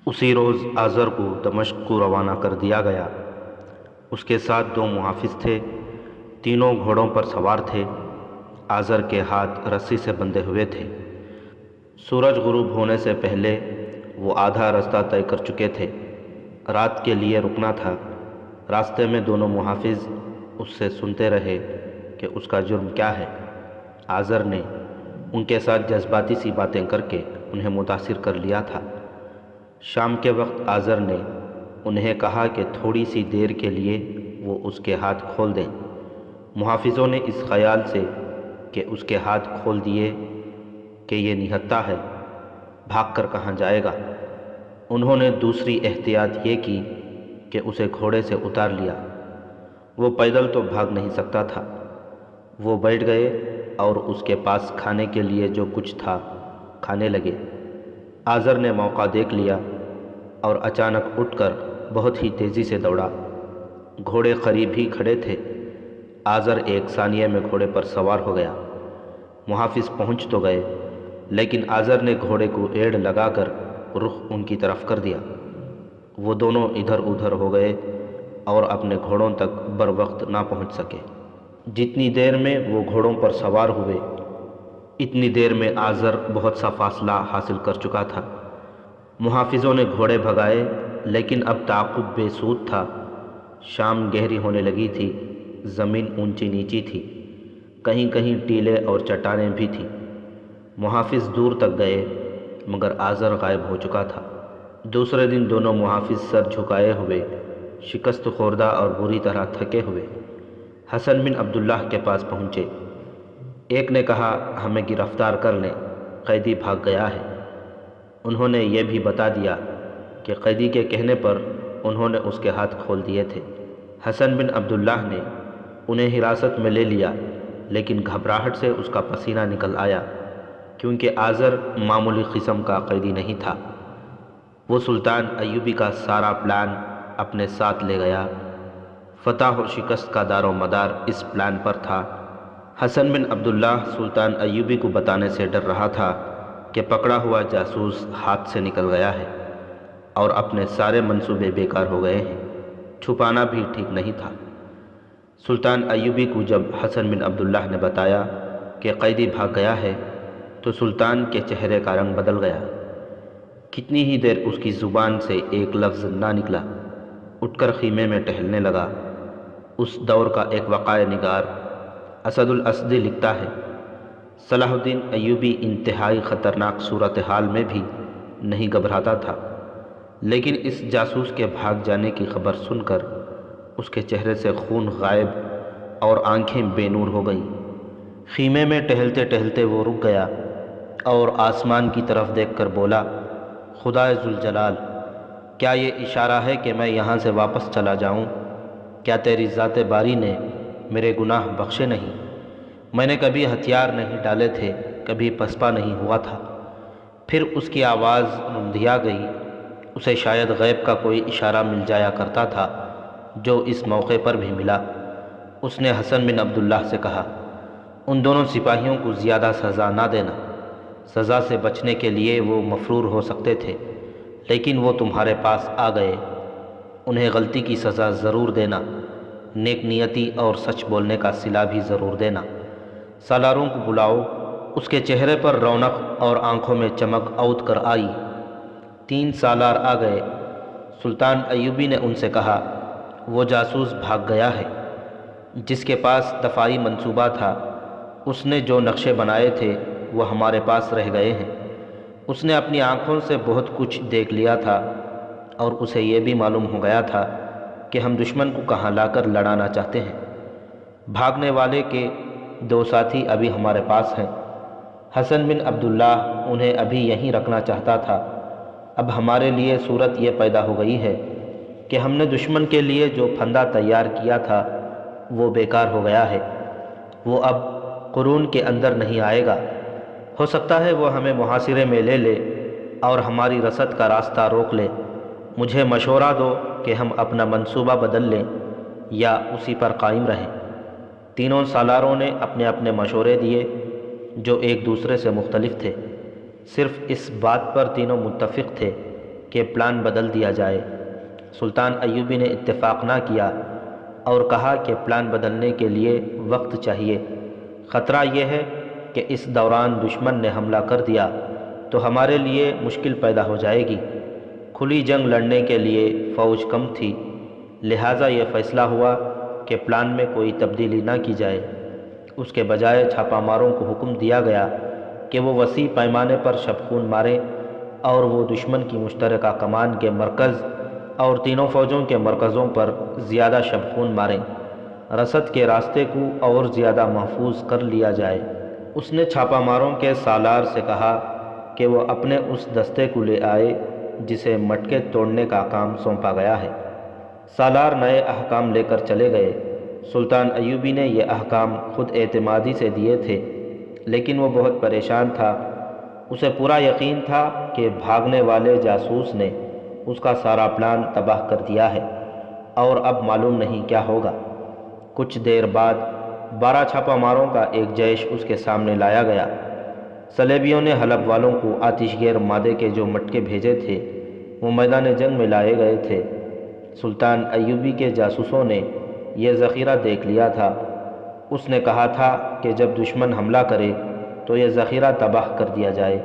اسی روز آزر کو دمشق کو روانہ کر دیا گیا۔ اس کے ساتھ 2 محافظ تھے، تینوں گھوڑوں پر سوار تھے۔ آزر کے ہاتھ رسی سے بندھے ہوئے تھے۔ سورج غروب ہونے سے پہلے وہ آدھا راستہ طے کر چکے تھے۔ رات کے لیے رکنا تھا۔ راستے میں دونوں محافظ اس سے سنتے رہے کہ اس کا جرم کیا ہے۔ آزر نے ان کے ساتھ جذباتی سی باتیں کر کے انہیں متاثر کر لیا تھا۔ شام کے وقت آزر نے انہیں کہا کہ تھوڑی سی دیر کے لیے وہ اس کے ہاتھ کھول دیں۔ محافظوں نے اس خیال سے کہ اس کے ہاتھ کھول دیے کہ یہ نہتہ ہے، بھاگ کر کہاں جائے گا۔ انہوں نے دوسری احتیاط یہ کی کہ اسے گھوڑے سے اتار لیا۔ وہ پیدل تو بھاگ نہیں سکتا تھا۔ وہ بیٹھ گئے اور اس کے پاس کھانے کے لیے جو کچھ تھا کھانے لگے۔ آزر نے موقع دیکھ لیا اور اچانک اٹھ کر بہت ہی تیزی سے دوڑا۔ گھوڑے قریب ہی کھڑے تھے۔ آزر ایک ثانیے میں گھوڑے پر سوار ہو گیا۔ محافظ پہنچ تو گئے، لیکن آزر نے گھوڑے کو ایڑ لگا کر رخ ان کی طرف کر دیا۔ وہ دونوں ادھر ادھر ہو گئے اور اپنے گھوڑوں تک بروقت نہ پہنچ سکے۔ جتنی دیر میں وہ گھوڑوں پر سوار ہوئے، اتنی دیر میں آزر بہت سا فاصلہ حاصل کر چکا تھا۔ محافظوں نے گھوڑے بھگائے، لیکن اب تعاقب بے سود تھا۔ شام گہری ہونے لگی تھی، زمین اونچی نیچی تھی، کہیں کہیں ٹیلے اور چٹانیں بھی تھیں۔ محافظ دور تک گئے، مگر آزر غائب ہو چکا تھا۔ دوسرے دن دونوں محافظ سر جھکائے ہوئے، شکست خوردہ اور بری طرح تھکے ہوئے حسن بن عبداللہ کے پاس پہنچے۔ ایک نے کہا، ہمیں گرفتار کر لیں، قیدی بھاگ گیا ہے۔ انہوں نے یہ بھی بتا دیا کہ قیدی کے کہنے پر انہوں نے اس کے ہاتھ کھول دیے تھے۔ حسن بن عبداللہ نے انہیں حراست میں لے لیا، لیکن گھبراہٹ سے اس کا پسینہ نکل آیا، کیونکہ آزر معمولی قسم کا قیدی نہیں تھا۔ وہ سلطان ایوبی کا سارا پلان اپنے ساتھ لے گیا۔ فتح و شکست کا دار و مدار اس پلان پر تھا۔ حسن بن عبداللہ سلطان ایوبی کو بتانے سے ڈر رہا تھا کہ پکڑا ہوا جاسوس ہاتھ سے نکل گیا ہے اور اپنے سارے منصوبے بیکار ہو گئے ہیں۔ چھپانا بھی ٹھیک نہیں تھا۔ سلطان ایوبی کو جب حسن بن عبداللہ نے بتایا کہ قیدی بھاگ گیا ہے تو سلطان کے چہرے کا رنگ بدل گیا۔ کتنی ہی دیر اس کی زبان سے ایک لفظ نہ نکلا۔ اٹھ کر خیمے میں ٹہلنے لگا۔ اس دور کا ایک وقائع نگار اسد الاسدی لکھتا ہے، صلاح الدین ایوبی انتہائی خطرناک صورتحال میں بھی نہیں گھبراتا تھا، لیکن اس جاسوس کے بھاگ جانے کی خبر سن کر اس کے چہرے سے خون غائب اور آنکھیں بے نور ہو گئیں۔ خیمے میں ٹہلتے ٹہلتے وہ رک گیا اور آسمان کی طرف دیکھ کر بولا، خدائے ذوالجلال، کیا یہ اشارہ ہے کہ میں یہاں سے واپس چلا جاؤں؟ کیا تیری ذات باری نے میرے گناہ بخشے نہیں؟ میں نے کبھی ہتھیار نہیں ڈالے تھے، کبھی پسپا نہیں ہوا تھا۔ پھر اس کی آواز رندھیا گئی۔ اسے شاید غیب کا کوئی اشارہ مل جایا کرتا تھا، جو اس موقع پر بھی ملا۔ اس نے حسن بن عبداللہ سے کہا، ان دونوں سپاہیوں کو زیادہ سزا نہ دینا۔ سزا سے بچنے کے لیے وہ مفرور ہو سکتے تھے، لیکن وہ تمہارے پاس آ گئے۔ انہیں غلطی کی سزا ضرور دینا، نیک نیتی اور سچ بولنے کا صلہ بھی ضرور دینا۔ سالاروں کو بلاؤ۔ اس کے چہرے پر رونق اور آنکھوں میں چمک عود کر آئی۔ 3 سالار آ گئے۔ سلطان ایوبی نے ان سے کہا، وہ جاسوس بھاگ گیا ہے جس کے پاس دفاعی منصوبہ تھا۔ اس نے جو نقشے بنائے تھے وہ ہمارے پاس رہ گئے ہیں۔ اس نے اپنی آنکھوں سے بہت کچھ دیکھ لیا تھا اور اسے یہ بھی معلوم ہو گیا تھا کہ ہم دشمن کو کہاں لا کر لڑانا چاہتے ہیں۔ بھاگنے والے کے 2 ساتھی ابھی ہمارے پاس ہیں۔ حسن بن عبداللہ انہیں ابھی یہیں رکھنا چاہتا تھا۔ اب ہمارے لیے صورت یہ پیدا ہو گئی ہے کہ ہم نے دشمن کے لیے جو پھندا تیار کیا تھا وہ بیکار ہو گیا ہے۔ وہ اب قرون کے اندر نہیں آئے گا۔ ہو سکتا ہے وہ ہمیں محاصرے میں لے لے اور ہماری رسد کا راستہ روک لے۔ مجھے مشورہ دو کہ ہم اپنا منصوبہ بدل لیں یا اسی پر قائم رہیں۔ تینوں سالاروں نے اپنے اپنے مشورے دیے جو ایک دوسرے سے مختلف تھے۔ صرف اس بات پر تینوں متفق تھے کہ پلان بدل دیا جائے۔ سلطان ایوبی نے اتفاق نہ کیا اور کہا کہ پلان بدلنے کے لیے وقت چاہیے۔ خطرہ یہ ہے کہ اس دوران دشمن نے حملہ کر دیا تو ہمارے لیے مشکل پیدا ہو جائے گی۔ کھلی جنگ لڑنے کے لیے فوج کم تھی، لہٰذا یہ فیصلہ ہوا کہ پلان میں کوئی تبدیلی نہ کی جائے۔ اس کے بجائے چھاپہ ماروں کو حکم دیا گیا کہ وہ وسیع پیمانے پر شب خون ماریں اور وہ دشمن کی مشترکہ کمان کے مرکز اور تینوں فوجوں کے مرکزوں پر زیادہ شب خون ماریں۔ رسد کے راستے کو اور زیادہ محفوظ کر لیا جائے۔ اس نے چھاپہ ماروں کے سالار سے کہا کہ وہ اپنے اس دستے کو لے آئے جسے مٹکے توڑنے کا کام سونپا گیا ہے۔ سالار نئے احکام لے کر چلے گئے۔ سلطان ایوبی نے یہ احکام خود اعتمادی سے دیے تھے، لیکن وہ بہت پریشان تھا۔ اسے پورا یقین تھا کہ بھاگنے والے جاسوس نے اس کا سارا پلان تباہ کر دیا ہے اور اب معلوم نہیں کیا ہوگا۔ کچھ دیر بعد 12 چھاپہ ماروں کا ایک جیش اس کے سامنے لایا گیا۔ صلیبیوں نے حلب والوں کو آتش گیر مادے کے جو مٹکے بھیجے تھے وہ میدان جنگ میں لائے گئے تھے۔ سلطان ایوبی کے جاسوسوں نے یہ ذخیرہ دیکھ لیا تھا۔ اس نے کہا تھا کہ جب دشمن حملہ کرے تو یہ ذخیرہ تباہ کر دیا جائے۔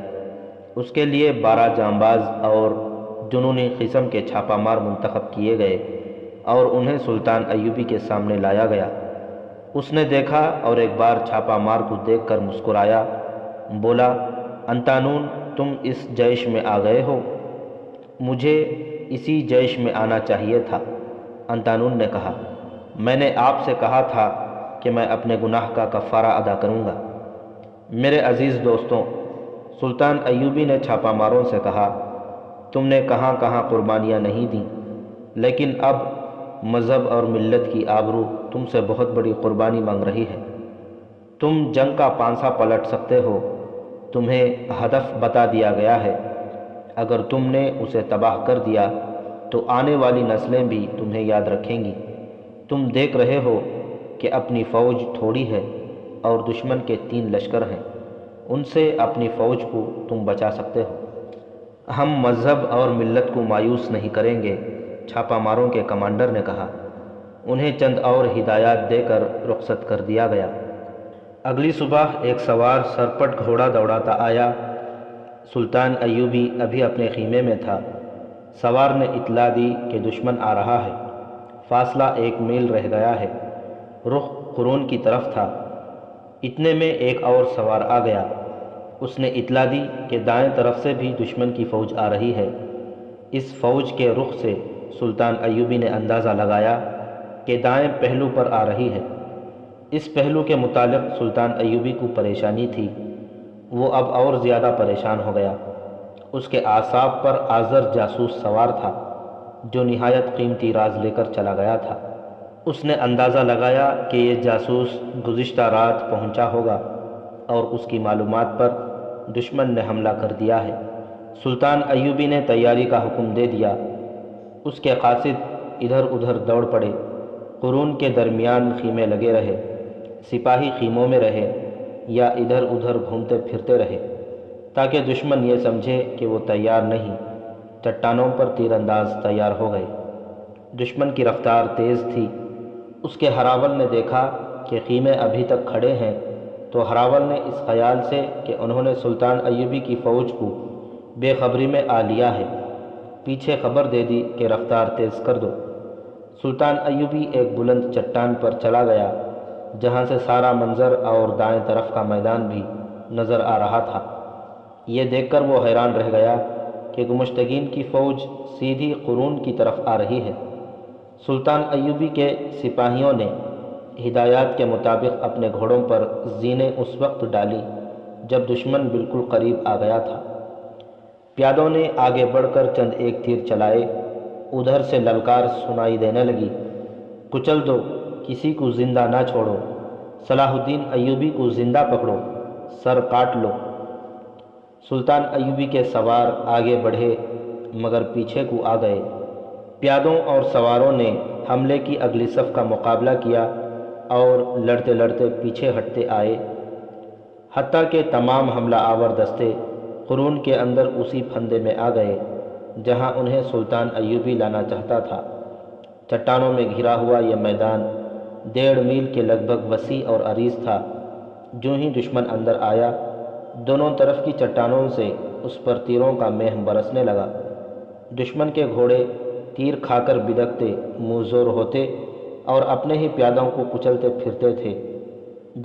اس کے لیے 12 جانباز اور جنونی قسم کے چھاپہ مار منتخب کیے گئے اور انہیں سلطان ایوبی کے سامنے لایا گیا۔ اس نے دیکھا اور ایک بار چھاپہ مار کو دیکھ کر مسکرایا، بولا، انتانون، تم اس جیش میں آ گئے ہو؟ مجھے اسی جیش میں آنا چاہیے تھا۔ انتانون نے کہا، میں نے آپ سے کہا تھا کہ میں اپنے گناہ کا کفارہ ادا کروں گا۔ میرے عزیز دوستوں، سلطان ایوبی نے چھاپہ ماروں سے کہا، تم نے کہاں کہاں قربانیاں نہیں دیں، لیکن اب مذہب اور ملت کی آبرو تم سے بہت بڑی قربانی مانگ رہی ہے۔ تم جنگ کا پانسا پلٹ سکتے ہو، تمہیں ہدف بتا دیا گیا ہے۔ اگر تم نے اسے تباہ کر دیا تو آنے والی نسلیں بھی تمہیں یاد رکھیں گی۔ تم دیکھ رہے ہو کہ اپنی فوج تھوڑی ہے اور دشمن کے 3 لشکر ہیں، ان سے اپنی فوج کو تم بچا سکتے ہو۔ ہم مذہب اور ملت کو مایوس نہیں کریں گے، چھاپہ ماروں کے کمانڈر نے کہا۔ انہیں چند اور ہدایات دے کر رخصت کر دیا گیا۔ اگلی صبح ایک سوار سرپٹ گھوڑا دوڑاتا آیا۔ سلطان ایوبی ابھی اپنے خیمے میں تھا۔ سوار نے اطلاع دی کہ دشمن آ رہا ہے، فاصلہ 1 میل رہ گیا ہے، رخ قرون کی طرف تھا۔ اتنے میں ایک اور سوار آ گیا۔ اس نے اطلاع دی کہ دائیں طرف سے بھی دشمن کی فوج آ رہی ہے۔ اس فوج کے رخ سے سلطان ایوبی نے اندازہ لگایا کہ دائیں پہلو پر آ رہی ہے۔ اس پہلو کے متعلق سلطان ایوبی کو پریشانی تھی۔ وہ اب اور زیادہ پریشان ہو گیا۔ اس کے اعصاب پر آزر جاسوس سوار تھا جو نہایت قیمتی راز لے کر چلا گیا تھا۔ اس نے اندازہ لگایا کہ یہ جاسوس گزشتہ رات پہنچا ہوگا اور اس کی معلومات پر دشمن نے حملہ کر دیا ہے۔ سلطان ایوبی نے تیاری کا حکم دے دیا۔ اس کے قاصد ادھر ادھر دوڑ پڑے، قرون کے درمیان خیمے لگے رہے، سپاہی خیموں میں رہے یا ادھر ادھر گھومتے پھرتے رہے تاکہ دشمن یہ سمجھے کہ وہ تیار نہیں۔ چٹانوں پر تیر انداز تیار ہو گئے۔ دشمن کی رفتار تیز تھی۔ اس کے ہراول نے دیکھا کہ خیمے ابھی تک کھڑے ہیں تو ہراول نے اس خیال سے کہ انہوں نے سلطان ایوبی کی فوج کو بے خبری میں آ لیا ہے، پیچھے خبر دے دی کہ رفتار تیز کر دو۔ سلطان ایوبی ایک بلند چٹان پر چلا گیا جہاں سے سارا منظر اور دائیں طرف کا میدان بھی نظر آ رہا تھا۔ یہ دیکھ کر وہ حیران رہ گیا کہ گمشتگین کی فوج سیدھی قرون کی طرف آ رہی ہے۔ سلطان ایوبی کے سپاہیوں نے ہدایات کے مطابق اپنے گھوڑوں پر زینیں اس وقت ڈالی جب دشمن بالکل قریب آ گیا تھا۔ پیادوں نے آگے بڑھ کر چند ایک تیر چلائے۔ ادھر سے للکار سنائی دینے لگی، کچل دو، کسی کو زندہ نہ چھوڑو، صلاح الدین ایوبی کو زندہ پکڑو، سر کاٹ لو۔ سلطان ایوبی کے سوار آگے بڑھے مگر پیچھے کو آ گئے۔ پیادوں اور سواروں نے حملے کی اگلی صف کا مقابلہ کیا اور لڑتے لڑتے پیچھے ہٹتے آئے، حتیٰ کہ تمام حملہ آور دستے قرون کے اندر اسی پھندے میں آ گئے۔ جہاں انہیں سلطان ایوبی لانا چاہتا تھا۔ چٹانوں میں گھرا ہوا یہ میدان 1.5 میل کے لگ بھگ وسیع اور عریض تھا۔ جو ہی دشمن اندر آیا، دونوں طرف کی چٹانوں سے اس پر تیروں کا مہ برسنے لگا۔ دشمن کے گھوڑے تیر کھا کر بدکتے، منہ زور ہوتے اور اپنے ہی پیادوں کو کچلتے پھرتے تھے۔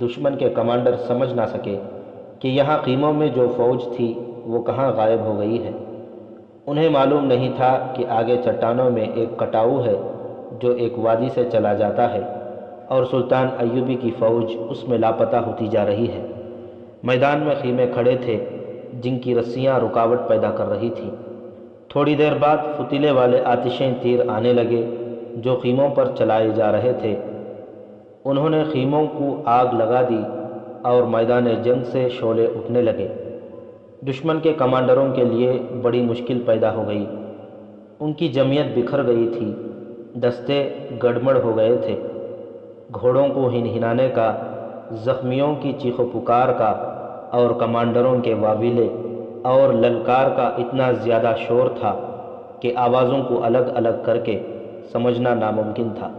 دشمن کے کمانڈر سمجھ نہ سکے کہ یہاں خیموں میں جو فوج تھی وہ کہاں غائب ہو گئی ہے۔ انہیں معلوم نہیں تھا کہ آگے چٹانوں میں ایک کٹاؤ ہے جو ایک وادی سے چلا جاتا ہے اور سلطان ایوبی کی فوج اس میں لاپتہ ہوتی جا رہی ہے۔ میدان میں خیمے کھڑے تھے جن کی رسیاں رکاوٹ پیدا کر رہی تھیں۔ تھوڑی دیر بعد فتیلے والے آتشیں تیر آنے لگے جو خیموں پر چلائے جا رہے تھے۔ انہوں نے خیموں کو آگ لگا دی اور میدان جنگ سے شعلے اٹھنے لگے۔ دشمن کے کمانڈروں کے لیے بڑی مشکل پیدا ہو گئی۔ ان کی جمعیت بکھر گئی تھی، دستے گڑمڑ ہو گئے تھے۔ گھوڑوں کو ہنہنانے کا، زخمیوں کی چیخ و پکار کا اور کمانڈروں کے واویلے اور للکار کا اتنا زیادہ شور تھا کہ آوازوں کو الگ الگ کر کے سمجھنا ناممکن تھا۔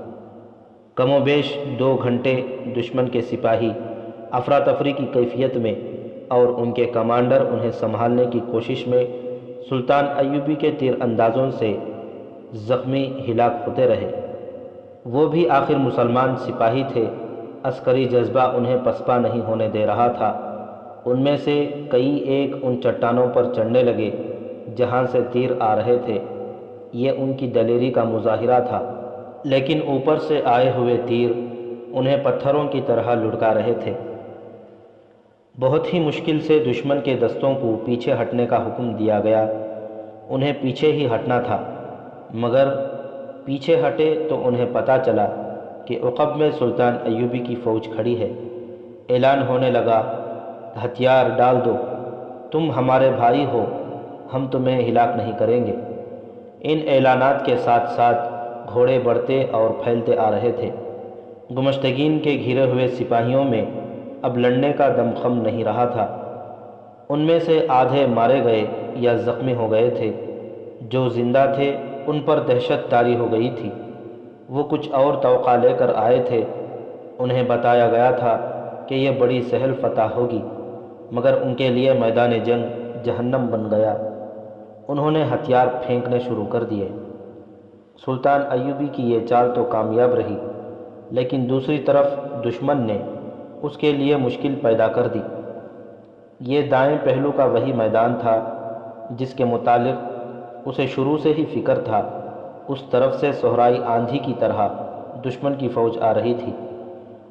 کم و بیش 2 گھنٹے دشمن کے سپاہی افراتفری کی کیفیت میں اور ان کے کمانڈر انہیں سنبھالنے کی کوشش میں سلطان ایوبی کے تیر اندازوں سے زخمی ہلاک ہوتے رہے۔ وہ بھی آخر مسلمان سپاہی تھے، عسکری جذبہ انہیں پسپا نہیں ہونے دے رہا تھا۔ ان میں سے کئی ایک ان چٹانوں پر چڑھنے لگے جہاں سے تیر آ رہے تھے۔ یہ ان کی دلیری کا مظاہرہ تھا، لیکن اوپر سے آئے ہوئے تیر انہیں پتھروں کی طرح لڑکا رہے تھے۔ بہت ہی مشکل سے دشمن کے دستوں کو پیچھے ہٹنے کا حکم دیا گیا۔ انہیں پیچھے ہی ہٹنا تھا، مگر پیچھے ہٹے تو انہیں پتہ چلا کہ عقب میں سلطان ایوبی کی فوج کھڑی ہے۔ اعلان ہونے لگا، ہتھیار ڈال دو، تم ہمارے بھائی ہو، ہم تمہیں ہلاک نہیں کریں گے۔ ان اعلانات کے ساتھ ساتھ گھوڑے بڑھتے اور پھیلتے آ رہے تھے۔ گمشتگین کے گھرے ہوئے سپاہیوں میں اب لڑنے کا دم خم نہیں رہا تھا۔ ان میں سے آدھے مارے گئے یا زخمی ہو گئے تھے۔ جو زندہ تھے ان پر دہشت طاری ہو گئی تھی۔ وہ کچھ اور توقع لے کر آئے تھے۔ انہیں بتایا گیا تھا کہ یہ بڑی سہل فتح ہوگی، مگر ان کے لیے میدان جنگ جہنم بن گیا۔ انہوں نے ہتھیار پھینکنے شروع کر دیے۔ سلطان ایوبی کی یہ چال تو کامیاب رہی، لیکن دوسری طرف دشمن نے اس کے لیے مشکل پیدا کر دی۔ یہ دائیں پہلو کا وہی میدان تھا جس کے متعلق اسے شروع سے ہی فکر تھا۔ اس طرف سے صحرائی آندھی کی طرح دشمن کی فوج آ رہی تھی۔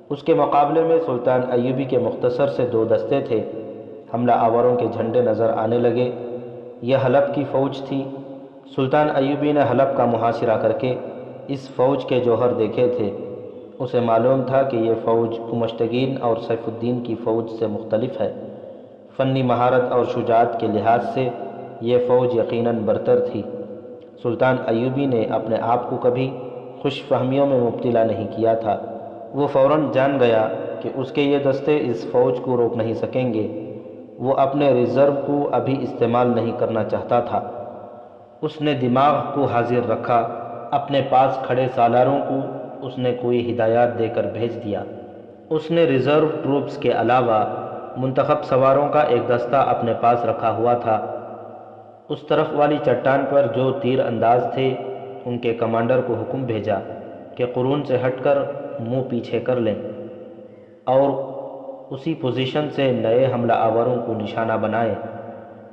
اس کے مقابلے میں سلطان ایوبی کے مختصر سے 2 دستے تھے۔ حملہ آوروں کے جھنڈے نظر آنے لگے۔ یہ حلب کی فوج تھی۔ سلطان ایوبی نے حلب کا محاصرہ کر کے اس فوج کے جوہر دیکھے تھے۔ اسے معلوم تھا کہ یہ فوج گمشتگین اور سیف الدین کی فوج سے مختلف ہے۔ فنی مہارت اور شجاعت کے لحاظ سے یہ فوج یقیناً برتر تھی۔ سلطان ایوبی نے اپنے آپ کو کبھی خوش فہمیوں میں مبتلا نہیں کیا تھا۔ وہ فوراً جان گیا کہ اس کے یہ دستے اس فوج کو روک نہیں سکیں گے۔ وہ اپنے ریزرو کو ابھی استعمال نہیں کرنا چاہتا تھا۔ اس نے دماغ کو حاضر رکھا۔ اپنے پاس کھڑے سالاروں کو اس نے کوئی ہدایات دے کر بھیج دیا۔ اس نے ریزرو ٹروپس کے علاوہ منتخب سواروں کا ایک دستہ اپنے پاس رکھا ہوا تھا۔ اس طرف والی چٹان پر جو تیر انداز تھے ان کے کمانڈر کو حکم بھیجا کہ قرون سے ہٹ کر منہ پیچھے کر لیں اور اسی پوزیشن سے نئے حملہ آوروں کو نشانہ بنائیں۔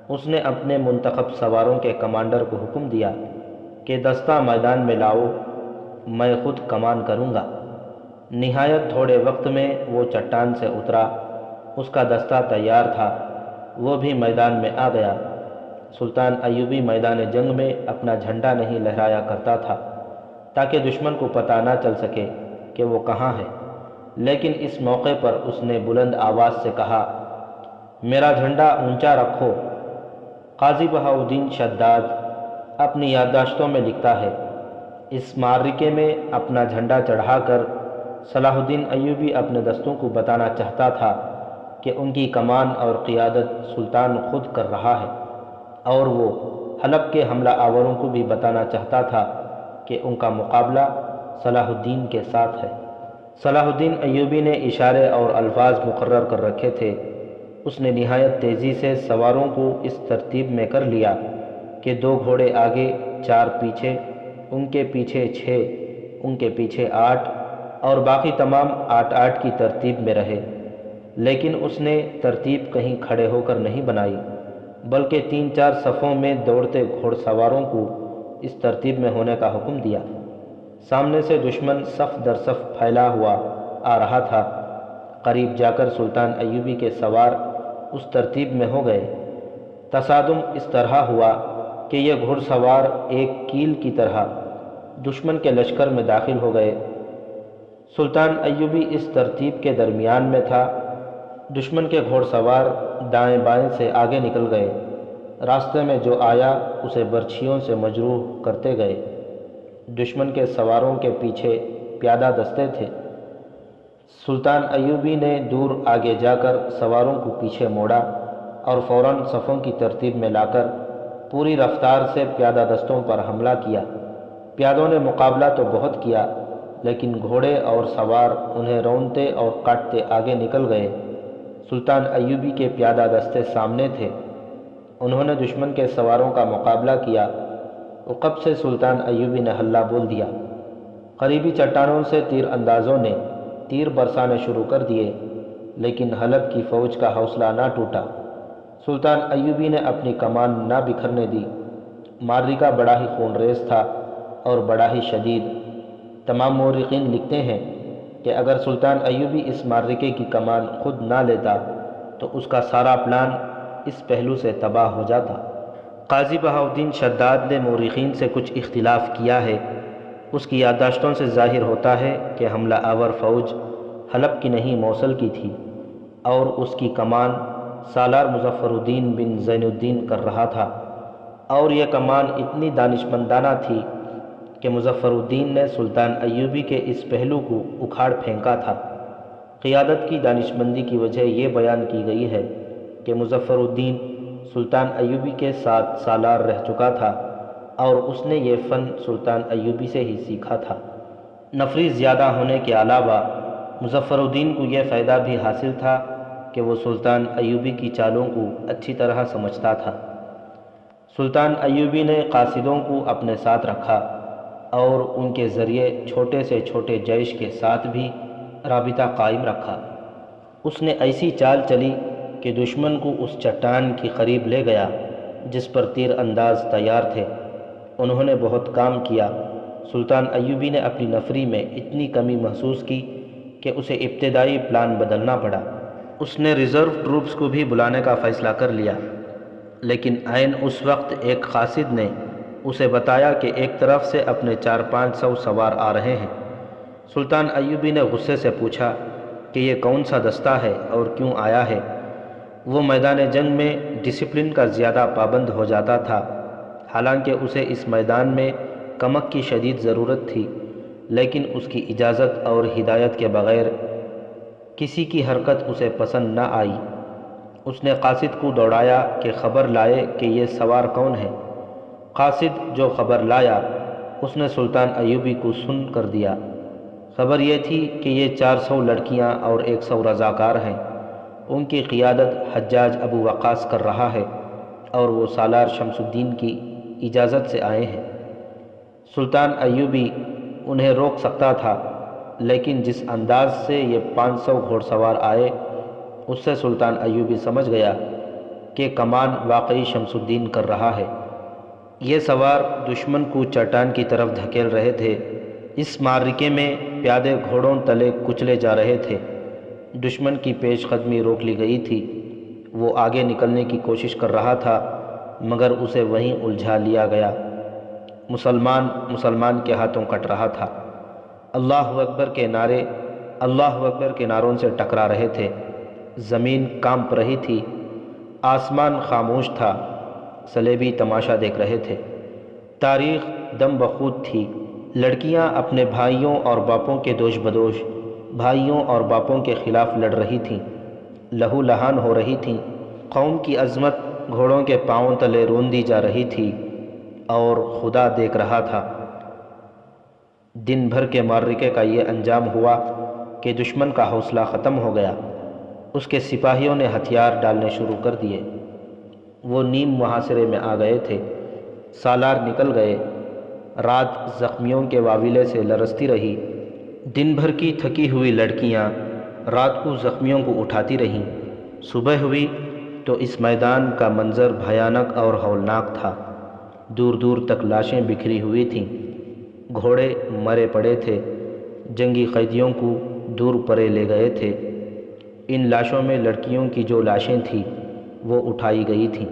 اس نے اپنے منتخب سواروں کے کمانڈر کو حکم دیا کہ دستہ میدان میں لاؤ، میں خود کمان کروں گا۔ نہایت تھوڑے وقت میں وہ چٹان سے اترا۔ اس کا دستہ تیار تھا، وہ بھی میدان میں آ گیا۔ سلطان ایوبی میدان جنگ میں اپنا جھنڈا نہیں لہرایا کرتا تھا تاکہ دشمن کو پتہ نہ چل سکے کہ وہ کہاں ہے، لیکن اس موقع پر اس نے بلند آواز سے کہا، میرا جھنڈا اونچا رکھو۔ قاضی بہاؤالدین شداد اپنی یادداشتوں میں لکھتا ہے، اس معرکے میں اپنا جھنڈا چڑھا کر صلاح الدین ایوبی اپنے دستوں کو بتانا چاہتا تھا کہ ان کی کمان اور قیادت سلطان خود کر رہا ہے اور وہ حلب کے حملہ آوروں کو بھی بتانا چاہتا تھا کہ ان کا مقابلہ صلاح الدین کے ساتھ ہے۔ صلاح الدین ایوبی نے اشارے اور الفاظ مقرر کر رکھے تھے۔ اس نے نہایت تیزی سے سواروں کو اس ترتیب میں کر لیا کہ 2 گھوڑے آگے، 4 پیچھے، ان کے پیچھے 6، ان کے پیچھے 8 اور باقی تمام 8 کی ترتیب میں رہے۔ لیکن اس نے ترتیب کہیں کھڑے ہو کر نہیں بنائی، بلکہ 3-4 صفوں میں دوڑتے گھوڑ سواروں کو اس ترتیب میں ہونے کا حکم دیا۔ سامنے سے دشمن صف در صف پھیلا ہوا آ رہا تھا۔ قریب جا کر سلطان ایوبی کے سوار اس ترتیب میں ہو گئے۔ تصادم اس طرح ہوا کہ یہ گھڑ سوار ایک کیل کی طرح دشمن کے لشکر میں داخل ہو گئے۔ سلطان ایوبی اس ترتیب کے درمیان میں تھا۔ دشمن کے گھوڑ سوار دائیں بائیں سے آگے نکل گئے۔ راستے میں جو آیا اسے برچھیوں سے مجروح کرتے گئے۔ دشمن کے سواروں کے پیچھے پیادہ دستے تھے۔ سلطان ایوبی نے دور آگے جا کر سواروں کو پیچھے موڑا اور فوراً صفوں کی ترتیب میں لا کر پوری رفتار سے پیادہ دستوں پر حملہ کیا۔ پیادوں نے مقابلہ تو بہت کیا، لیکن گھوڑے اور سوار انہیں رونتے اور کاٹتے آگے نکل گئے۔ سلطان ایوبی کے پیادہ دستے سامنے تھے۔ انہوں نے دشمن کے سواروں کا مقابلہ کیا۔ عقب سے سلطان ایوبی نے ہلہ بول دیا۔ قریبی چٹانوں سے تیر اندازوں نے تیر برسانے شروع کر دیے، لیکن حلب کی فوج کا حوصلہ نہ ٹوٹا۔ سلطان ایوبی نے اپنی کمان نہ بکھرنے دی۔ معرکہ بڑا ہی خون ریز تھا اور بڑا ہی شدید۔ تمام مورخین لکھتے ہیں کہ اگر سلطان ایوبی اس معرکے کی کمان خود نہ لیتا تو اس کا سارا پلان اس پہلو سے تباہ ہو جاتا۔ قاضی بہاؤالدین شداد نے مورخین سے کچھ اختلاف کیا ہے۔ اس کی یادداشتوں سے ظاہر ہوتا ہے کہ حملہ آور فوج حلب کی نہیں موصل کی تھی اور اس کی کمان سالار مظفر الدین بن زین الدین کر رہا تھا، اور یہ کمان اتنی دانشمندانہ تھی کہ مظفر الدین نے سلطان ایوبی کے اس پہلو کو اکھاڑ پھینکا تھا۔ قیادت کی دانشمندی کی وجہ یہ بیان کی گئی ہے کہ مظفر الدین سلطان ایوبی کے ساتھ سالار رہ چکا تھا اور اس نے یہ فن سلطان ایوبی سے ہی سیکھا تھا۔ نفری زیادہ ہونے کے علاوہ مظفر الدین کو یہ فائدہ بھی حاصل تھا کہ وہ سلطان ایوبی کی چالوں کو اچھی طرح سمجھتا تھا۔ سلطان ایوبی نے قاصدوں کو اپنے ساتھ رکھا اور ان کے ذریعے چھوٹے سے چھوٹے جیش کے ساتھ بھی رابطہ قائم رکھا۔ اس نے ایسی چال چلی کہ دشمن کو اس چٹان کے قریب لے گیا جس پر تیر انداز تیار تھے۔ انہوں نے بہت کام کیا۔ سلطان ایوبی نے اپنی نفری میں اتنی کمی محسوس کی کہ اسے ابتدائی پلان بدلنا پڑا۔ اس نے ریزرو ٹروپس کو بھی بلانے کا فیصلہ کر لیا، لیکن عین اس وقت ایک قاصد نے اسے بتایا کہ ایک طرف سے اپنے 400-500 سوار آ رہے ہیں۔ سلطان ایوبی نے غصے سے پوچھا کہ یہ کون سا دستہ ہے اور کیوں آیا ہے؟ وہ میدان جنگ میں ڈسپلن کا زیادہ پابند ہو جاتا تھا، حالانکہ اسے اس میدان میں کمک کی شدید ضرورت تھی، لیکن اس کی اجازت اور ہدایت کے بغیر کسی کی حرکت اسے پسند نہ آئی۔ اس نے قاصد کو دوڑایا کہ خبر لائے کہ یہ سوار کون ہے۔ قاصد جو خبر لایا اس نے سلطان ایوبی کو سن کر دیا۔ خبر یہ تھی کہ یہ 400 لڑکیاں اور 100 رضاکار ہیں۔ ان کی قیادت حجاج ابو وقاص کر رہا ہے اور وہ سالار شمس الدین کی اجازت سے آئے ہیں۔ سلطان ایوبی انہیں روک سکتا تھا، لیکن جس انداز سے یہ 500 گھوڑ سوار آئے اس سے سلطان ایوبی سمجھ گیا کہ کمان واقعی شمس الدین کر رہا ہے۔ یہ سوار دشمن کو چٹان کی طرف دھکیل رہے تھے۔ اس معرکے میں پیادے گھوڑوں تلے کچلے جا رہے تھے۔ دشمن کی پیش قدمی روک لی گئی تھی۔ وہ آگے نکلنے کی کوشش کر رہا تھا، مگر اسے وہیں الجھا لیا گیا۔ مسلمان کے ہاتھوں کٹ رہا تھا۔ اللہ اکبر کے نعرے اللہ اکبر کے نعروں سے ٹکرا رہے تھے۔ زمین کانپ رہی تھی، آسمان خاموش تھا، صلیبی تماشا دیکھ رہے تھے۔ تاریخ دم بخود تھی۔ لڑکیاں اپنے بھائیوں اور باپوں کے دوش بدوش، بھائیوں اور باپوں کے خلاف لڑ رہی تھیں، لہو لہان ہو رہی تھیں۔ قوم کی عظمت گھوڑوں کے پاؤں تلے روندی جا رہی تھی۔ اور خدا دیکھ رہا تھا۔ دن بھر کے معرکے کا یہ انجام ہوا کہ دشمن کا حوصلہ ختم ہو گیا۔ اس کے سپاہیوں نے ہتھیار ڈالنے شروع کر دیے۔ وہ نیم محاصرے میں آ گئے تھے، سالار نکل گئے۔ رات زخمیوں کے واویلے سے لرزتی رہی۔ دن بھر کی تھکی ہوئی لڑکیاں رات کو زخمیوں کو اٹھاتی رہیں۔ صبح ہوئی تو اس میدان کا منظر بھیانک اور ہولناک تھا۔ دور دور تک لاشیں بکھری ہوئی تھیں، گھوڑے مرے پڑے تھے، جنگی قیدیوں کو دور پرے لے گئے تھے۔ ان لاشوں میں لڑکیوں کی جو لاشیں تھیں وہ اٹھائی گئی تھیں۔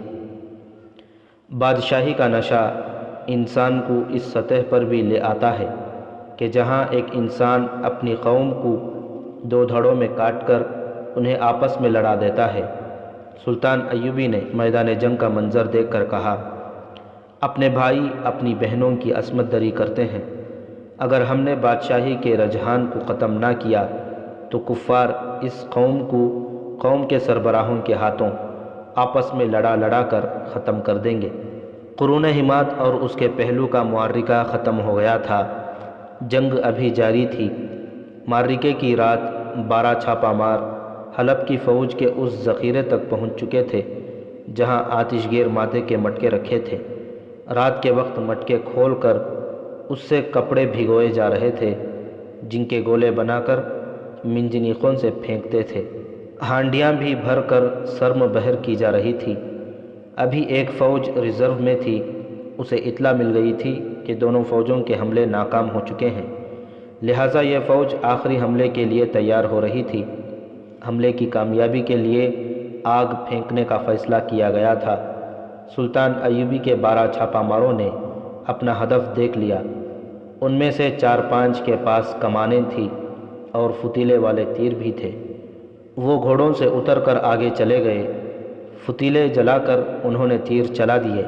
بادشاہی کا نشہ انسان کو اس سطح پر بھی لے آتا ہے کہ جہاں ایک انسان اپنی قوم کو دو دھڑوں میں کاٹ کر انہیں آپس میں لڑا دیتا ہے۔ سلطان ایوبی نے میدان جنگ کا منظر دیکھ کر کہا، اپنے بھائی اپنی بہنوں کی عصمت دری کرتے ہیں۔ اگر ہم نے بادشاہی کے رجحان کو ختم نہ کیا تو کفار اس قوم کو قوم کے سربراہوں کے ہاتھوں آپس میں لڑا لڑا کر ختم کر دیں گے۔ قرون حماد اور اس کے پہلو کا معرکہ ختم ہو گیا تھا، جنگ ابھی جاری تھی۔ معرکے کی رات 12 چھاپہ مار حلب کی فوج کے اس ذخیرے تک پہنچ چکے تھے جہاں آتش گیر مادے کے مٹکے رکھے تھے۔ رات کے وقت مٹکے کھول کر اس سے کپڑے بھگوئے جا رہے تھے، جن کے گولے بنا کر منجنیقوں سے پھینکتے تھے۔ ہانڈیاں بھی بھر کر سرم بہر کی جا رہی تھی۔ ابھی ایک فوج ریزرو میں تھی، اسے اطلاع مل گئی تھی کہ دونوں فوجوں کے حملے ناکام ہو چکے ہیں، لہٰذا یہ فوج آخری حملے کے لیے تیار ہو رہی تھی۔ حملے کی کامیابی کے لیے آگ پھینکنے کا فیصلہ کیا گیا تھا۔ سلطان ایوبی کے 12 چھاپہ ماروں نے اپنا ہدف دیکھ لیا۔ ان میں سے 4-5 کے پاس کمانیں تھیں اور فتیلے والے تیر بھی تھے۔ وہ گھوڑوں سے اتر کر آگے چلے گئے، فتیلے جلا کر انہوں نے تیر چلا دیے۔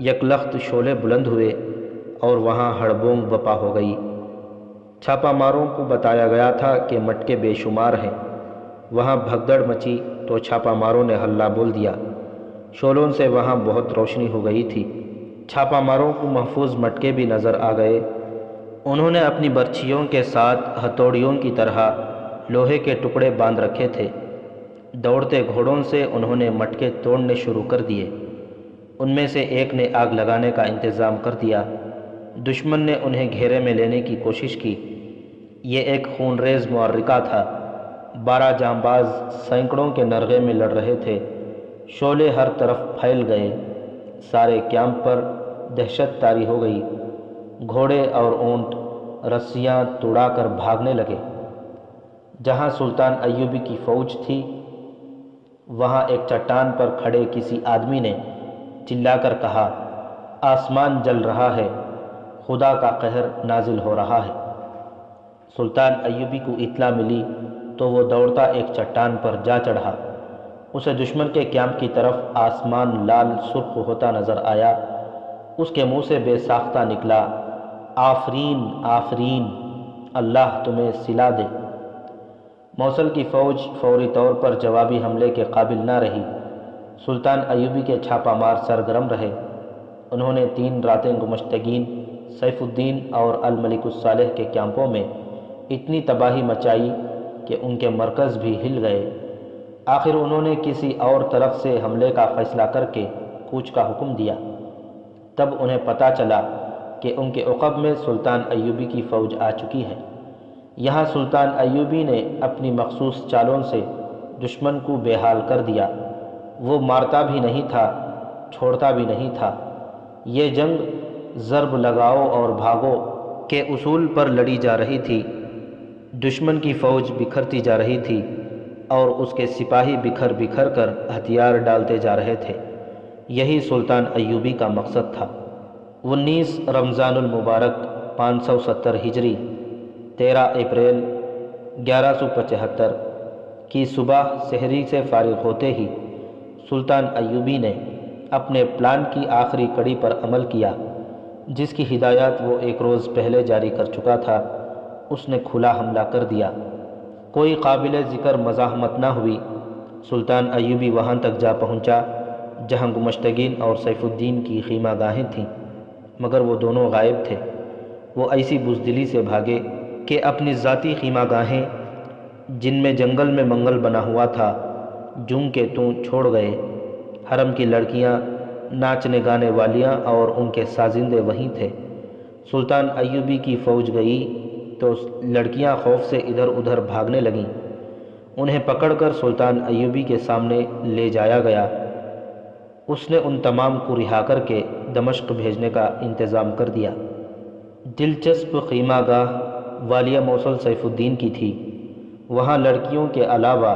یک لخت شعلے بلند ہوئے اور وہاں ہڑبونگ بپا ہو گئی۔ چھاپہ ماروں کو بتایا گیا تھا کہ مٹکے بے شمار ہیں۔ وہاں بھگدڑ مچی تو چھاپہ ماروں نے ہلہ بول دیا۔ شعلوں سے وہاں بہت روشنی ہو گئی تھی۔ چھاپہ ماروں کو محفوظ مٹکے بھی نظر آ گئے۔ انہوں نے اپنی برچھیوں کے ساتھ ہتھوڑیوں کی طرح لوہے کے ٹکڑے باندھ رکھے تھے۔ دوڑتے گھوڑوں سے انہوں نے مٹکے توڑنے شروع کر دیے۔ ان میں سے ایک نے آگ لگانے کا انتظام کر دیا۔ دشمن نے انہیں گھیرے میں لینے کی کوشش کی۔ یہ ایک خون ریز معرکہ تھا۔ 12 جانباز سینکڑوں کے نرغے میں لڑ رہے تھے۔ شعلے ہر طرف پھیل گئے، سارے کیمپ پر دہشت طاری ہو گئی۔ گھوڑے اور اونٹ رسیاں توڑا کر بھاگنے لگے۔ جہاں سلطان ایوبی کی فوج تھی وہاں ایک چٹان پر کھڑے کسی آدمی نے چلا کر کہا، آسمان جل رہا ہے، خدا کا قہر نازل ہو رہا ہے۔ سلطان ایوبی کو اطلاع ملی تو وہ دوڑتا ایک چٹان پر جا چڑھا۔ اسے دشمن کے کیمپ کی طرف آسمان لال سرخ ہوتا نظر آیا۔ اس کے منہ سے بے ساختہ نکلا، آفرین آفرین، اللہ تمہیں صلہ دے۔ موصل کی فوج فوری طور پر جوابی حملے کے قابل نہ رہی۔ سلطان ایوبی کے چھاپہ مار سرگرم رہے۔ انہوں نے 3 راتیں گمشتگین، سیف الدین اور الملک الصالح کے کیمپوں میں اتنی تباہی مچائی کہ ان کے مرکز بھی ہل گئے۔ آخر انہوں نے کسی اور طرف سے حملے کا فیصلہ کر کے کوچ کا حکم دیا۔ تب انہیں پتہ چلا کہ ان کے عقب میں سلطان ایوبی کی فوج آ چکی ہے۔ یہاں سلطان ایوبی نے اپنی مخصوص چالوں سے دشمن کو بے حال کر دیا۔ وہ مارتا بھی نہیں تھا، چھوڑتا بھی نہیں تھا۔ یہ جنگ ضرب لگاؤ اور بھاگو کے اصول پر لڑی جا رہی تھی۔ دشمن کی فوج بکھرتی جا رہی تھی اور اس کے سپاہی بکھر بکھر کر ہتھیار ڈالتے جا رہے تھے۔ یہی سلطان ایوبی کا مقصد تھا۔ 19 رمضان المبارک 570 ہجری 13 اپریل 1175 کی صبح سحری سے فارغ ہوتے ہی سلطان ایوبی نے اپنے پلان کی آخری کڑی پر عمل کیا، جس کی ہدایات وہ ایک روز پہلے جاری کر چکا تھا۔ اس نے کھلا حملہ کر دیا۔ کوئی قابل ذکر مزاحمت نہ ہوئی۔ سلطان ایوبی وہاں تک جا پہنچا جہاں گمشتگین اور سیف الدین کی خیمہ گاہیں تھیں۔ مگر وہ دونوں غائب تھے۔ وہ ایسی بزدلی سے بھاگے کہ اپنی ذاتی خیمہ گاہیں جن میں جنگل میں منگل بنا ہوا تھا جوں کے توں چھوڑ گئے۔ حرم کی لڑکیاں، ناچنے گانے والیاں اور ان کے سازندے وہیں تھے۔ سلطان ایوبی کی فوج گئی تو لڑکیاں خوف سے ادھر ادھر بھاگنے لگیں۔ انہیں پکڑ کر سلطان ایوبی کے سامنے لے جایا گیا۔ اس نے ان تمام کو رہا کر کے دمشق بھیجنے کا انتظام کر دیا۔ دلچسپ خیمہ گاہ والیہ موصل سیف الدین کی تھی۔ وہاں لڑکیوں کے علاوہ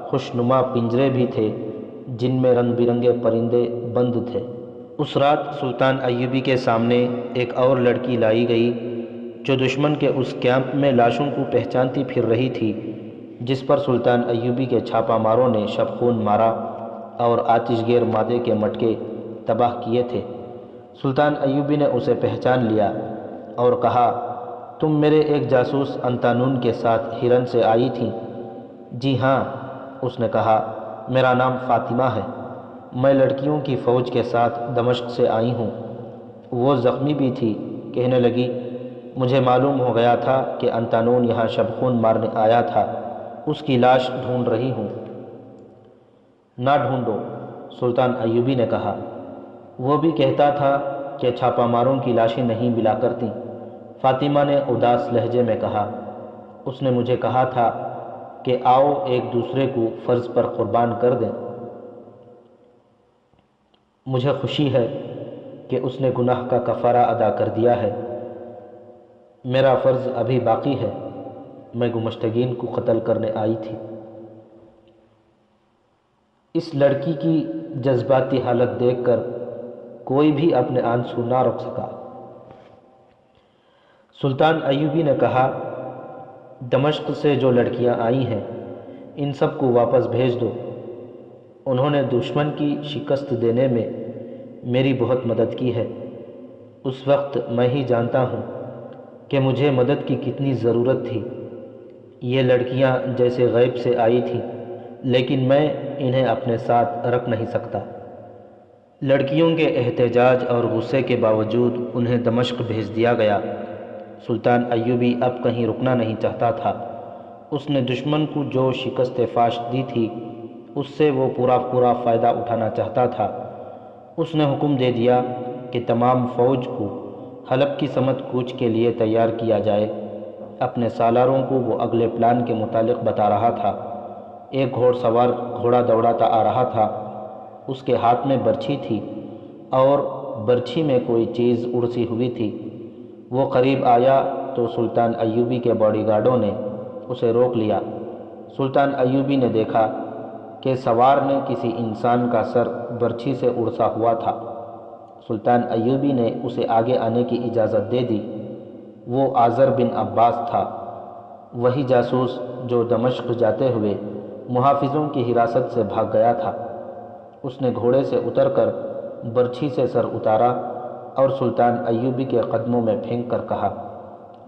خوشنما پنجرے بھی تھے جن میں رنگ برنگے پرندے بند تھے۔ اس رات سلطان ایوبی کے سامنے ایک اور لڑکی لائی گئی جو دشمن کے اس کیمپ میں لاشوں کو پہچانتی پھر رہی تھی جس پر سلطان ایوبی کے چھاپہ ماروں نے شب خون مارا اور آتش گیر مادے کے مٹکے تباہ کیے تھے۔ سلطان ایوبی نے اسے پہچان لیا اور کہا، تم میرے ایک جاسوس انتانون کے ساتھ ہرن سے آئی تھیں؟ جی ہاں، اس نے کہا، میرا نام فاطمہ ہے، میں لڑکیوں کی فوج کے ساتھ دمشق سے آئی ہوں۔ وہ زخمی بھی تھی، کہنے لگی، مجھے معلوم ہو گیا تھا کہ انتانون یہاں شب خون مارنے آیا تھا، اس کی لاش ڈھونڈ رہی ہوں۔ نہ ڈھونڈو، سلطان ایوبی نے کہا، وہ بھی کہتا تھا کہ چھاپہ ماروں کی لاشیں نہیں ملا کرتیں۔ فاطمہ نے اداس لہجے میں کہا، اس نے مجھے کہا تھا کہ آؤ ایک دوسرے کو فرض پر قربان کر دیں۔ مجھے خوشی ہے کہ اس نے گناہ کا کفارہ ادا کر دیا ہے۔ میرا فرض ابھی باقی ہے، میں گمشتگین کو قتل کرنے آئی تھی۔ اس لڑکی کی جذباتی حالت دیکھ کر کوئی بھی اپنے آنسو نہ روک سکا۔ سلطان ایوبی نے کہا، دمشق سے جو لڑکیاں آئی ہیں ان سب کو واپس بھیج دو۔ انہوں نے دشمن کی شکست دینے میں میری بہت مدد کی ہے۔ اس وقت میں ہی جانتا ہوں کہ مجھے مدد کی کتنی ضرورت تھی۔ یہ لڑکیاں جیسے غیب سے آئی تھیں، لیکن میں انہیں اپنے ساتھ رکھ نہیں سکتا۔ لڑکیوں کے احتجاج اور غصے کے باوجود انہیں دمشق بھیج دیا گیا۔ سلطان ایوبی اب کہیں رکنا نہیں چاہتا تھا۔ اس نے دشمن کو جو شکست فاش دی تھی اس سے وہ پورا فائدہ اٹھانا چاہتا تھا۔ اس نے حکم دے دیا کہ تمام فوج کو حلب کی سمت کوچ کے لیے تیار کیا جائے۔ اپنے سالاروں کو وہ اگلے پلان کے متعلق بتا رہا تھا۔ ایک گھوڑ سوار گھوڑا دوڑاتا آ رہا تھا، اس کے ہاتھ میں برچھی تھی اور برچھی میں کوئی چیز اڑسی ہوئی تھی۔ وہ قریب آیا تو سلطان ایوبی کے باڈی گارڈوں نے اسے روک لیا۔ سلطان ایوبی نے دیکھا کہ سوار نے کسی انسان کا سر برچھی سے اڑسا ہوا تھا۔ سلطان ایوبی نے اسے آگے آنے کی اجازت دے دی۔ وہ آذر بن عباس تھا، وہی جاسوس جو دمشق جاتے ہوئے محافظوں کی حراست سے بھاگ گیا تھا۔ اس نے گھوڑے سے اتر کر برچھی سے سر اتارا اور سلطان ایوبی کے قدموں میں پھینک کر کہا،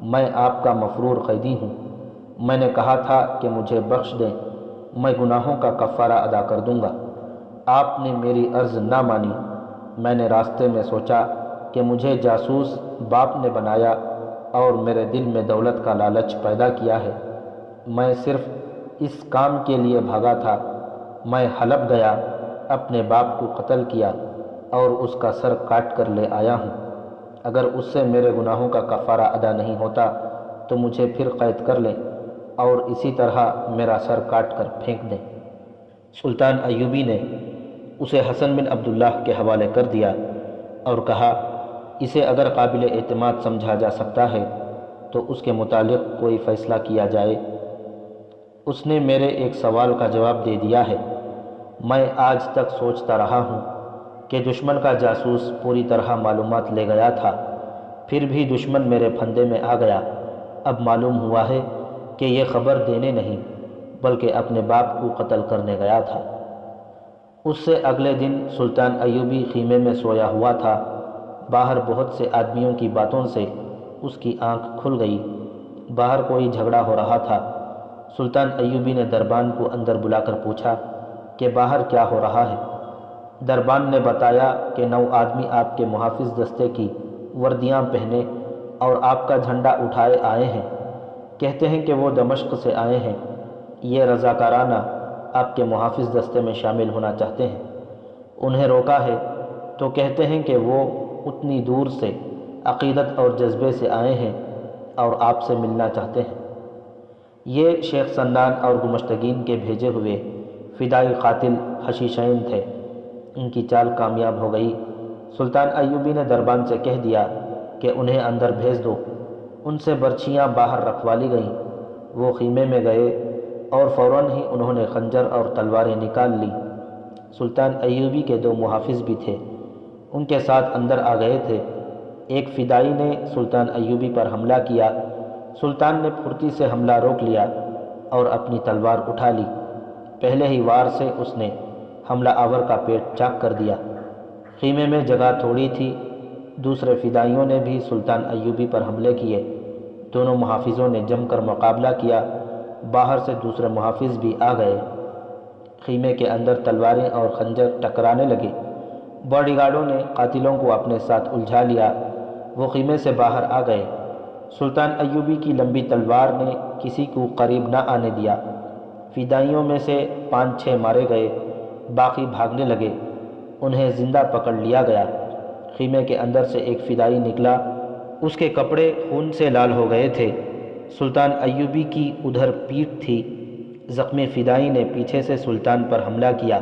میں آپ کا مفرور قیدی ہوں۔ میں نے کہا تھا کہ مجھے بخش دیں، میں گناہوں کا کفارہ ادا کر دوں گا۔ آپ نے میری عرض نہ مانی۔ میں نے راستے میں سوچا کہ مجھے جاسوس باپ نے بنایا اور میرے دل میں دولت کا لالچ پیدا کیا ہے۔ میں صرف اس کام کے لیے بھاگا تھا۔ میں حلب گیا، اپنے باپ کو قتل کیا اور اس کا سر کاٹ کر لے آیا ہوں۔ اگر اس سے میرے گناہوں کا کفارہ ادا نہیں ہوتا تو مجھے پھر قید کر لیں اور اسی طرح میرا سر کاٹ کر پھینک دیں۔ سلطان ایوبی نے اسے حسن بن عبداللہ کے حوالے کر دیا اور کہا، اسے اگر قابل اعتماد سمجھا جا سکتا ہے تو اس کے متعلق کوئی فیصلہ کیا جائے۔ اس نے میرے ایک سوال کا جواب دے دیا ہے۔ میں آج تک سوچتا رہا ہوں کہ دشمن کا جاسوس پوری طرح معلومات لے گیا تھا، پھر بھی دشمن میرے پھندے میں آ گیا۔ اب معلوم ہوا ہے کہ یہ خبر دینے نہیں بلکہ اپنے باپ کو قتل کرنے گیا تھا۔ اس سے اگلے دن سلطان ایوبی خیمے میں سویا ہوا تھا۔ باہر بہت سے آدمیوں کی باتوں سے اس کی آنکھ کھل گئی۔ باہر کوئی جھگڑا ہو رہا تھا۔ سلطان ایوبی نے دربان کو اندر بلا کر پوچھا کہ باہر کیا ہو رہا ہے۔ دربان نے بتایا کہ 9 آدمی آپ کے محافظ دستے کی وردیاں پہنے اور آپ کا جھنڈا اٹھائے آئے ہیں۔ کہتے ہیں کہ وہ دمشق سے آئے ہیں، یہ رضاکارانہ آپ کے محافظ دستے میں شامل ہونا چاہتے ہیں۔ انہیں روکا ہے تو کہتے ہیں کہ وہ اتنی دور سے عقیدت اور جذبے سے آئے ہیں اور آپ سے ملنا چاہتے ہیں۔ یہ شیخ سنان اور گمشتگین کے بھیجے ہوئے فدائی قاتل حشیشین تھے۔ ان کی چال کامیاب ہو گئی۔ سلطان ایوبی نے دربان سے کہہ دیا کہ انہیں اندر بھیج دو۔ ان سے برچھیاں باہر رکھوا لی گئیں۔ وہ خیمے میں گئے اور فوراً ہی انہوں نے خنجر اور تلواریں نکال لی۔ سلطان ایوبی کے 2 محافظ بھی تھے، ان کے ساتھ اندر آ گئے تھے۔ ایک فدائی نے سلطان ایوبی پر حملہ کیا۔ سلطان نے پھرتی سے حملہ روک لیا اور اپنی تلوار اٹھا لی۔ پہلے ہی وار سے اس نے حملہ آور کا پیٹ چاک کر دیا۔ خیمے میں جگہ تھوڑی تھی۔ دوسرے فدائیوں نے بھی سلطان ایوبی پر حملے کیے۔ دونوں محافظوں نے جم کر مقابلہ کیا۔ باہر سے دوسرے محافظ بھی آ گئے۔ خیمے کے اندر تلواریں اور خنجر ٹکرانے لگے۔ باڈی گارڈوں نے قاتلوں کو اپنے ساتھ الجھا لیا۔ وہ خیمے سے باہر آ گئے۔ سلطان ایوبی کی لمبی تلوار نے کسی کو قریب نہ آنے دیا۔ فدائیوں میں سے 5-6 مارے گئے، باقی بھاگنے لگے۔ انہیں زندہ پکڑ لیا گیا۔ خیمے کے اندر سے ایک فدائی نکلا، اس کے کپڑے خون سے لال ہو گئے تھے۔ سلطان ایوبی کی ادھر پیٹھ تھی۔ زخمی فدائی نے پیچھے سے سلطان پر حملہ کیا۔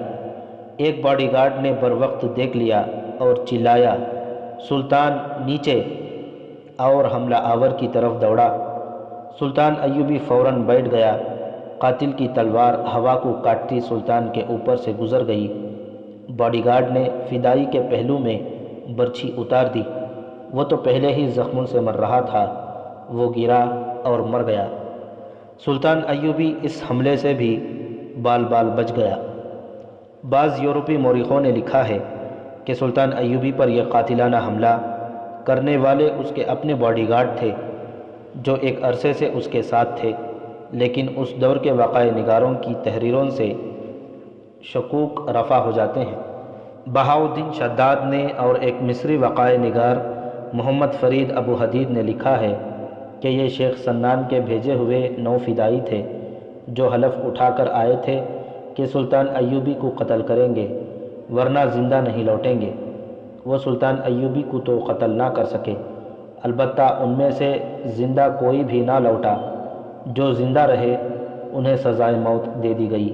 ایک باڈی گارڈ نے بروقت دیکھ لیا اور چلایا، سلطان نیچے، اور حملہ آور کی طرف دوڑا۔ سلطان ایوبی فوراً بیٹھ گیا۔ قاتل کی تلوار ہوا کو کاٹتی سلطان کے اوپر سے گزر گئی۔ باڈی گارڈ نے فدائی کے پہلو میں برچھی اتار دی۔ وہ تو پہلے ہی زخموں سے مر رہا تھا۔ وہ گرا اور مر گیا۔ سلطان ایوبی اس حملے سے بھی بال بال بچ گیا۔ بعض یورپی مورخوں نے لکھا ہے کہ سلطان ایوبی پر یہ قاتلانہ حملہ کرنے والے اس کے اپنے باڈی گارڈ تھے، جو ایک عرصے سے اس کے ساتھ تھے، لیکن اس دور کے واقعہ نگاروں کی تحریروں سے شکوک رفع ہو جاتے ہیں۔ بہاؤالدین شداد نے اور ایک مصری واقعہ نگار محمد فرید ابو حدید نے لکھا ہے کہ یہ شیخ سنان کے بھیجے ہوئے 9 فدائی تھے، جو حلف اٹھا کر آئے تھے کہ سلطان ایوبی کو قتل کریں گے ورنہ زندہ نہیں لوٹیں گے۔ وہ سلطان ایوبی کو تو قتل نہ کر سکے، البتہ ان میں سے زندہ کوئی بھی نہ لوٹا۔ جو زندہ رہے انہیں سزائے موت دے دی گئی۔